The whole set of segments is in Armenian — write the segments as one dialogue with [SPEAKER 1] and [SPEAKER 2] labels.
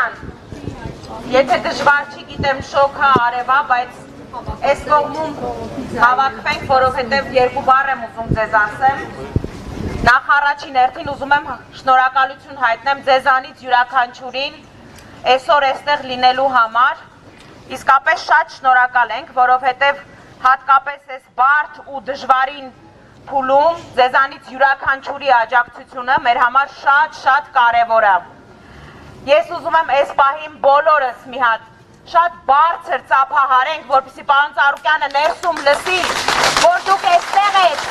[SPEAKER 1] ջան, եթե դժվար չի գիտեմ շոքա արևա, բայց այս կողմում հավաքվենք, որովհետև երկու բառ եմ ուզում ձեզ ասեմ։ Նախ առաջին հերթին ուզում եմ շնորհակալություն հայտնեմ ձեզանից յուրաքանչյուրին այսօր այստեղ լինելու համար։ Իսկապես շատ շնորհակալ ենք, որովհետև հատկապես այս բարդ ու դժվարին փուլում ձեզանից յուրաքանչյուրի աջակցությունը մեր համար շատ կարևոր է։ Ես ուզում եմ այս պահին բոլորս մի հատ շատ բարձր ծափահարենք, որպեսզի պարոն Ծառուկյանը ներսում լսի, որ դուք այստեղ եք։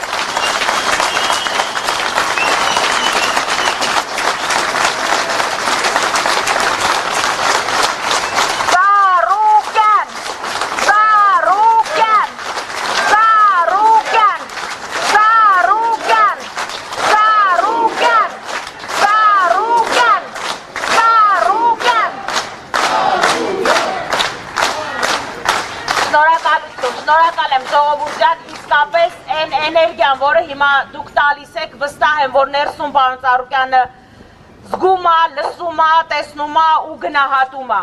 [SPEAKER 1] Շնորհակալ եմ ժողովուրդ ջան, իսկապես այն էներգիան, որը հիմա դուք տալիս եք, վստահ եմ, որ ներսում պարոն Ծառուկյանը զգում է, լսում է, տեսնում է ու գնահատում է։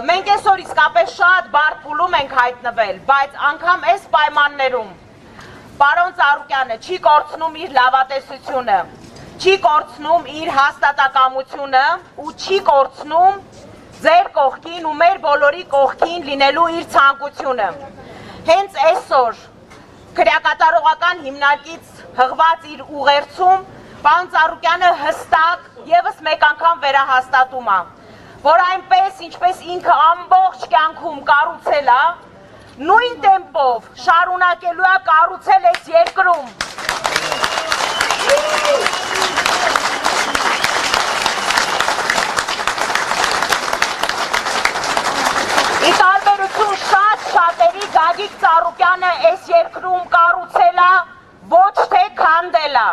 [SPEAKER 1] Մենք այսօր իսկապես շատ բարդ փուլում ենք հայտնվել, բայց անգամ այս պայմաններում պարոն Ծառուկյանը չի կորցնում իր լավատեսությունը, չի կորցնում իր հաստատակամությունը ու չի կորցնում ձեր կողքին ու մեր բոլորի կողքին լինելու իր ցանկությունը։ Հենց այսօր քրեակատարողական հիմնարկից հղված իր ուղերձում պարոն Ծառուկյանը հստակ եւս մեկ անգամ վերահաստատում է, որ այնպես ինչպես ինքը ամբողջ կյանքում կառուցել է, նույն տեմպով շարունակելու է կառուցել այս երկրում։ Ի տարբերություն շատերի Գագիկ Ծառուկյանը այս երկրում կառուցել է, ոչ թե քանդել է,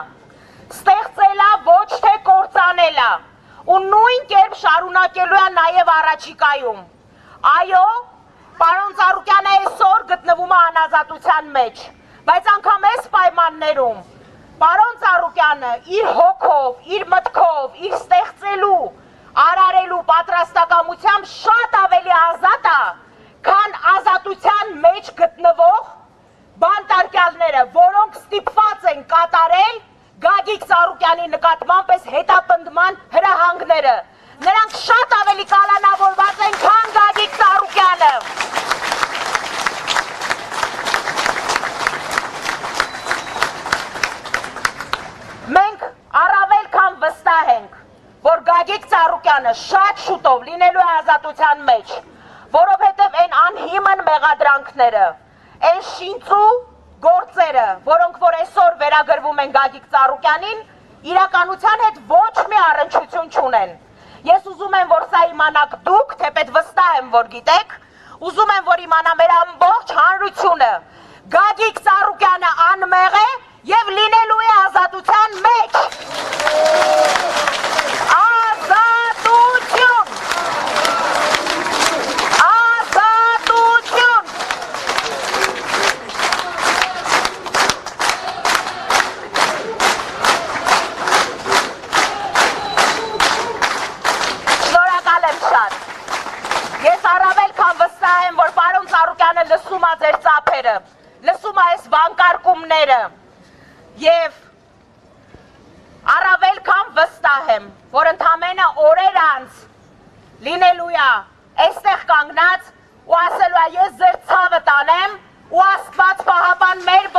[SPEAKER 1] ստեղծել է, ոչ թե կործանել է, ու նույն կերպ շարունակելու է նաև առաջիկայում։ Այո, պարոն Ծառուկյանը այսօր գտնվում է անազատության մեջ, բայց անգամ այս պայմաններում պարոն Ծառուկյանը իր հոգով, իր մտքով, իր ստեղծելու, արարելու պատրաստակամությամբ շատ ավելի ազատ է, քան ազատության մեջ գտնվող բանտարկյալները, որոնք ստիպված են կատարել Գագիկ Ծառուկյանի նկատմամբ այս հետապնդման հրահանգները։ Նրանք շատ ավելի կալանավորված են, քան Գագիկ Ծառուկյանը։ Մենք առավել քան վստահ ենք, որ Գագիկ Ծառուկյանը շատ շուտով լինելու է ազատության մեջ, որովհետև այն անհիմն մեղադրանքները, այն շինծու գործերը, որոնք որ այսօր վերագրվում են Գագիկ Ծառուկյանին, իրականության հետ ոչ մի առնչություն չունեն։ Ես ուզում եմ, որ սա իմանաք դուք, թեպետ վստահ եմ, որ գիտեք, ուզում եմ, որ իմանա մեր ամբողջ հանրությունը, Գագիկ Ծառուկյանը անմեղ է և լինելու է ազատության մեջ։ Լսում է ձեր ծափերը, լսում է այս վանկարկումները և առավել քան վստահ եմ, որ ընդամենը օրեր անց լինելու է այստեղ կանգնած ու ասելու է ես ձեր ցավը տանեմ ու Աստված պահապան մեր